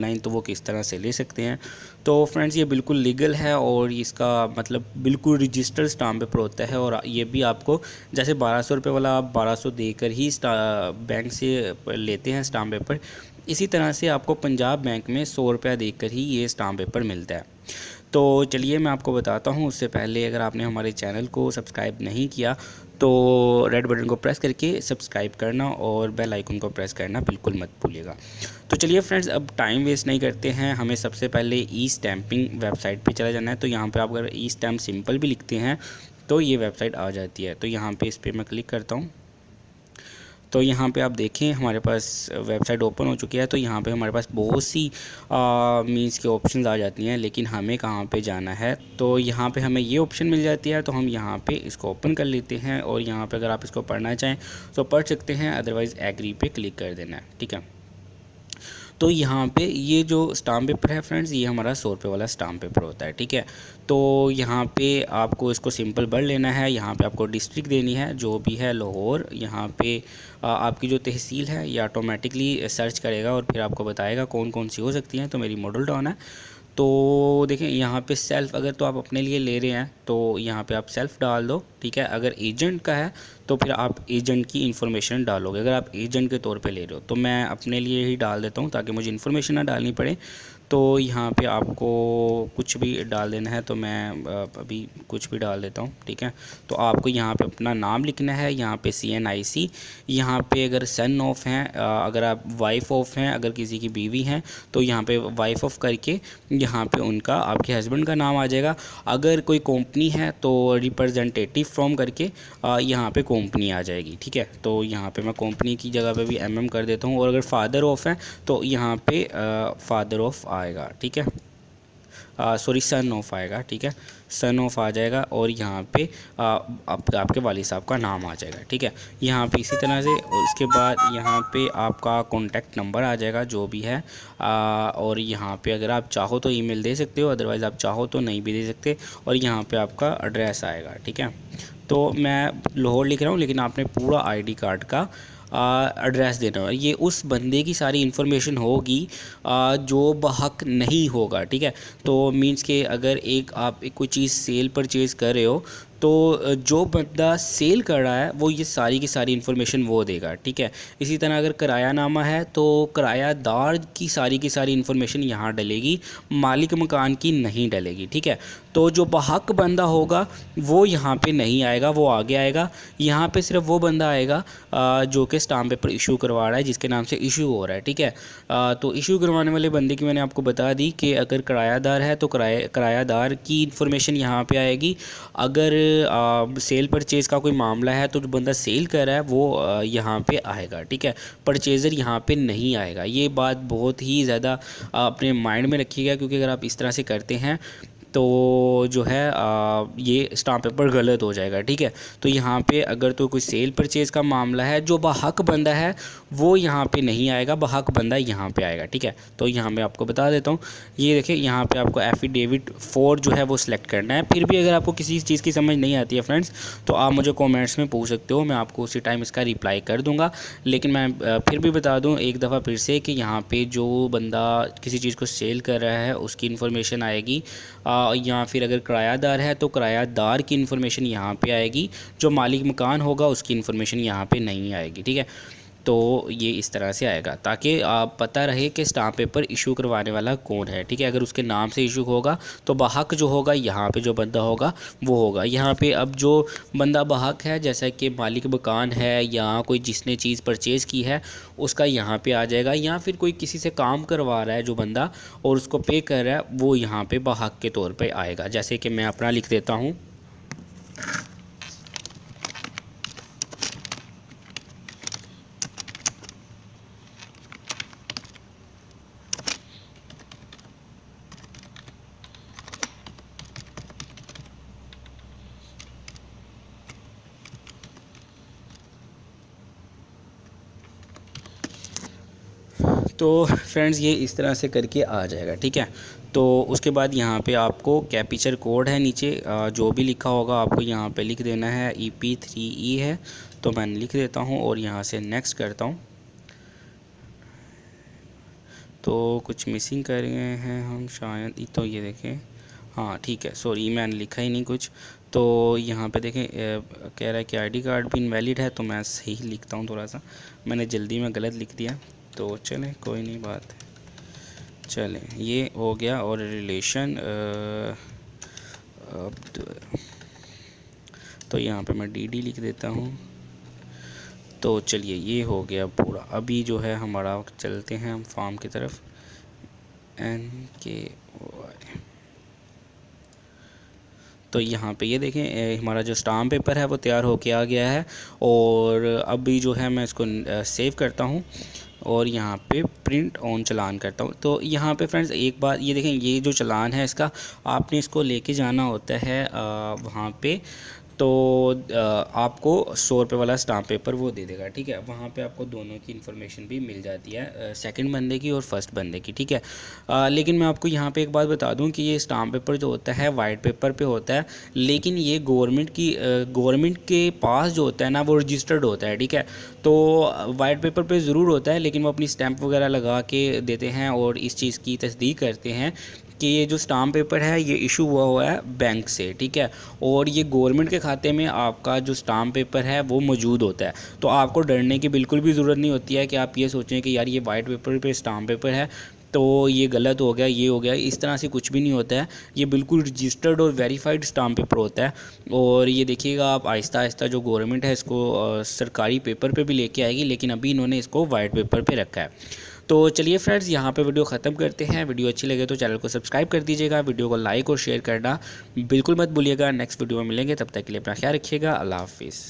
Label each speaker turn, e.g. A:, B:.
A: Online, तो वो किस तरह से ले सकते हैं। तो फ्रेंड्स ये बिल्कुल लीगल है और इसका मतलब बिल्कुल रजिस्टर्ड स्टाम्प पेपर होता है। और ये भी आपको जैसे 1200 रुपये वाला आप 1200 देकर ही बैंक से लेते हैं स्टाम्प पेपर, इसी तरह से आपको पंजाब बैंक में 100 रुपया देकर ही ये स्टाम्प पेपर मिलता है। तो चलिए मैं आपको बताता हूँ। उससे पहले अगर आपने हमारे चैनल को सब्सक्राइब नहीं किया तो रेड बटन को प्रेस करके सब्सक्राइब करना और बेल आइकन को प्रेस करना बिल्कुल मत भूलिएगा। तो चलिए फ्रेंड्स, अब टाइम वेस्ट नहीं करते हैं, हमें सबसे पहले ई स्टैंपिंग वेबसाइट पे चला जाना है। तो यहाँ पे आप अगर ई स्टैम्प सिंपल भी लिखते हैं तो ये वेबसाइट आ जाती है। तो यहाँ पे इस पर मैं क्लिक करता हूँ। तो यहाँ पे आप देखें हमारे पास वेबसाइट ओपन हो चुकी है। तो यहाँ पे हमारे पास बहुत सी मीन्स के ऑप्शंस आ जाती हैं, लेकिन हमें कहाँ पे जाना है। तो यहाँ पे हमें ये ऑप्शन मिल जाती है, तो हम यहाँ पे इसको ओपन कर लेते हैं। और यहाँ पे अगर आप इसको पढ़ना चाहें तो पढ़ सकते हैं, अदरवाइज़ एग्री पे क्लिक कर देना है। ठीक है। तो यहाँ पे ये जो स्टाम्प पेपर है फ्रेंड्स, ये हमारा 100 रुपये वाला स्टाम्प पेपर होता है। ठीक है। तो यहाँ पे आपको इसको सिंपल भर लेना है। यहाँ पे आपको डिस्ट्रिक्ट देनी है जो भी है लाहौर। यहाँ पे आपकी जो तहसील है ये ऑटोमेटिकली सर्च करेगा और फिर आपको बताएगा कौन कौन सी हो सकती हैं। तो मेरी मॉडल टाउन है। तो देखें यहाँ पे सेल्फ़, अगर तो आप अपने लिए ले रहे हैं तो यहाँ पे आप सेल्फ़ डाल दो। ठीक है। अगर एजेंट का है तो फिर आप एजेंट की इन्फॉर्मेशन डालोगे, अगर आप एजेंट के तौर पे ले रहे हो। तो मैं अपने लिए ही डाल देता हूँ ताकि मुझे इन्फॉर्मेशन ना डालनी पड़े। तो यहाँ पे आपको कुछ भी डाल देना है, तो मैं अभी कुछ भी डाल देता हूँ। ठीक है। तो आपको यहाँ पे अपना नाम लिखना है, यहाँ पे CNIC, यहाँ पे अगर सन ऑफ हैं, अगर आप वाइफ ऑफ हैं, अगर किसी की बीवी हैं तो यहाँ पे वाइफ ऑफ करके यहाँ पे उनका आपके हस्बैंड का नाम आ जाएगा। अगर कोई कंपनी है तो रिप्रेजेंटेटिव फ्रॉम करके यहाँ पे कंपनी आ जाएगी। ठीक है। तो यहाँ पे मैं कंपनी की जगह पे भी MM कर देता हूँ। और अगर फादर ऑफ है तो यहाँ पे फादर ऑफ आएगा। ठीक है। सॉरी, सन ऑफ आएगा। ठीक है। सन ऑफ आ जाएगा और यहाँ पे आपके वालिद साहब का नाम आ जाएगा। ठीक है। यहाँ पे इसी तरह से, और इसके बाद यहाँ पे आपका कॉन्टैक्ट नंबर आ जाएगा जो भी है। और यहाँ पे अगर आप चाहो तो ईमेल दे सकते हो, अदरवाइज़ आप चाहो तो नहीं भी दे सकते। और यहाँ पे आपका एड्रेस आएगा। ठीक है। तो मैं लाहौर लिख रहा हूँ, लेकिन आपने पूरा ID कार्ड का एड्रेस देना है। ये उस बंदे की सारी इन्फॉर्मेशन होगी जो बहक नहीं होगा। ठीक है। तो मींस के अगर आप कोई चीज़ सेल परचेज़ कर रहे हो तो जो बंदा सेल कर रहा है वो ये सारी की सारी इन्फॉर्मेशन वो देगा। ठीक है। इसी तरह अगर किरायानामा है तो किरायादार की सारी इन्फॉर्मेशन यहाँ डलेगी, मालिक मकान की नहीं डलेगी। ठीक है। तो जो बहक बंदा होगा वो यहाँ पे नहीं आएगा, वो आगे आएगा। यहाँ पे सिर्फ वो बंदा आएगा जो कि स्टाम्प पेपर इशू करवा रहा है, जिसके नाम से इशू हो रहा है। ठीक है। तो इशू करवाने वाले बंदे की मैंने आपको बता दी कि अगर किरायादार है तो किरायादार की इन्फॉर्मेशन यहाँ पे आएगी। अगर सेल परचेज़ का कोई मामला है तो जो बंदा सेल कर रहा है वो यहाँ पे आएगा। ठीक है। परचेज़र यहाँ पे नहीं आएगा। ये बात बहुत ही ज़्यादा अपने माइंड में रखिएगा, क्योंकि अगर आप इस तरह से करते हैं तो जो है ये स्टाम्प पेपर गलत हो जाएगा। ठीक है। तो यहाँ पे अगर तो कोई सेल परचेज़ का मामला है, जो बहक बंदा है वो यहाँ पे नहीं आएगा, बहक बंदा यहाँ पे आएगा। ठीक है। तो यहाँ मैं आपको बता देता हूँ, ये देखिए यहाँ पे आपको एफिडेविट 4 जो है वो सिलेक्ट करना है। फिर भी अगर आपको किसी चीज़ की समझ नहीं आती है फ्रेंड्स, तो आप मुझे कॉमेंट्स में पूछ सकते हो, मैं आपको उसी टाइम इसका रिप्लाई कर दूँगा। लेकिन मैं फिर भी बता दूँ एक दफ़ा फिर से कि यहाँ पर जो बंदा किसी चीज़ को सेल कर रहा है उसकी इन्फॉर्मेशन आएगी, या फिर अगर किरायादार है तो किरायादार की इन्फॉर्मेशन यहाँ पे आएगी, जो मालिक मकान होगा उसकी इन्फॉर्मेशन यहाँ पे नहीं आएगी। ठीक है। तो ये इस तरह से आएगा ताकि आप पता रहे कि स्टाम्प पेपर इशू करवाने वाला कौन है। ठीक है। अगर उसके नाम से इशू होगा तो बहक जो होगा यहाँ पे जो बंदा होगा वो होगा। यहाँ पे अब जो बंदा बहक है, जैसा कि मालिक मकान है या कोई जिसने चीज़ परचेज़ की है, उसका यहाँ पे आ जाएगा। या फिर कोई किसी से काम करवा रहा है जो बंदा और उसको पे कर रहा है, वो यहाँ पे बहक के तौर पर आएगा। जैसे कि मैं अपना लिख देता हूँ। तो फ्रेंड्स ये इस तरह से करके आ जाएगा। ठीक है। तो उसके बाद यहाँ पे आपको कैप्चर कोड है नीचे, जो भी लिखा होगा आपको यहाँ पे लिख देना है। EP3E है, तो मैं लिख देता हूँ और यहाँ से नेक्स्ट करता हूँ। तो कुछ मिसिंग कर गए हैं हम शायद, तो ये देखें, हाँ ठीक है, सॉरी मैंने लिखा ही नहीं कुछ। तो यहाँ पे देखें कह रहा है कि आईडी कार्ड भी इनवैलिड है, तो मैं सही लिखता हूँ, थोड़ा सा मैंने जल्दी में गलत लिख दिया, तो चलें कोई नहीं बात। चलें ये हो गया। और रिलेशन तो यहाँ पे मैं डीडी लिख देता हूँ। तो चलिए ये हो गया पूरा। अभी जो है हमारा चलते हैं हम फॉर्म की तरफ, NKY। तो यहाँ पे ये देखें हमारा जो स्टाम्प पेपर है वो तैयार होके आ गया है। और अभी जो है मैं इसको सेव करता हूँ और यहाँ पे प्रिंट ऑन चलान करता हूँ। तो यहाँ पे फ्रेंड्स एक बात ये देखें, ये जो चलान है इसका आपने इसको लेके जाना होता है वहाँ पे, तो आपको 100 रुपये वाला स्टाम्प पेपर वो दे देगा, ठीक है। वहाँ पे आपको दोनों की इन्फॉर्मेशन भी मिल जाती है, सेकंड बंदे की और फर्स्ट बंदे की, ठीक है। लेकिन मैं आपको यहाँ पे एक बात बता दूँ कि ये स्टाम्प पेपर जो होता है वाइट पेपर पे होता है, लेकिन ये गवर्नमेंट के पास जो होता है ना वो रजिस्टर्ड होता है, ठीक है। तो वाइट पेपर पे ज़रूर होता है, लेकिन वो अपनी स्टैंप वगैरह लगा के देते हैं और इस चीज़ की तस्दीक करते हैं कि ये जो स्टाम्प पेपर है ये इशू हुआ है बैंक से, ठीक है। और ये गवर्नमेंट के खाते में आपका जो स्टाम्प पेपर है वो मौजूद होता है, तो आपको डरने की बिल्कुल भी ज़रूरत नहीं होती है कि आप ये सोचें कि यार ये वाइट पेपर पे स्टाम्प पेपर है तो ये गलत हो गया, ये हो गया, इस तरह से कुछ भी नहीं होता है। ये बिल्कुल रजिस्टर्ड और वेरीफाइड स्टाम्प पेपर होता है। और ये देखिएगा आप आहिस्ता आहिस्ता जो गवर्नमेंट है इसको सरकारी पेपर पे भी लेके आएगी, लेकिन अभी इन्होंने इसको वाइट पेपर पे रखा है। तो चलिए फ्रेंड्स यहाँ पे वीडियो ख़त्म करते हैं। वीडियो अच्छी लगे तो चैनल को सब्सक्राइब कर दीजिएगा, वीडियो को लाइक और शेयर करना बिल्कुल मत भूलिएगा। नेक्स्ट वीडियो में मिलेंगे, तब तक के लिए अपना ख्याल रखिएगा। अल्लाह हाफिज़।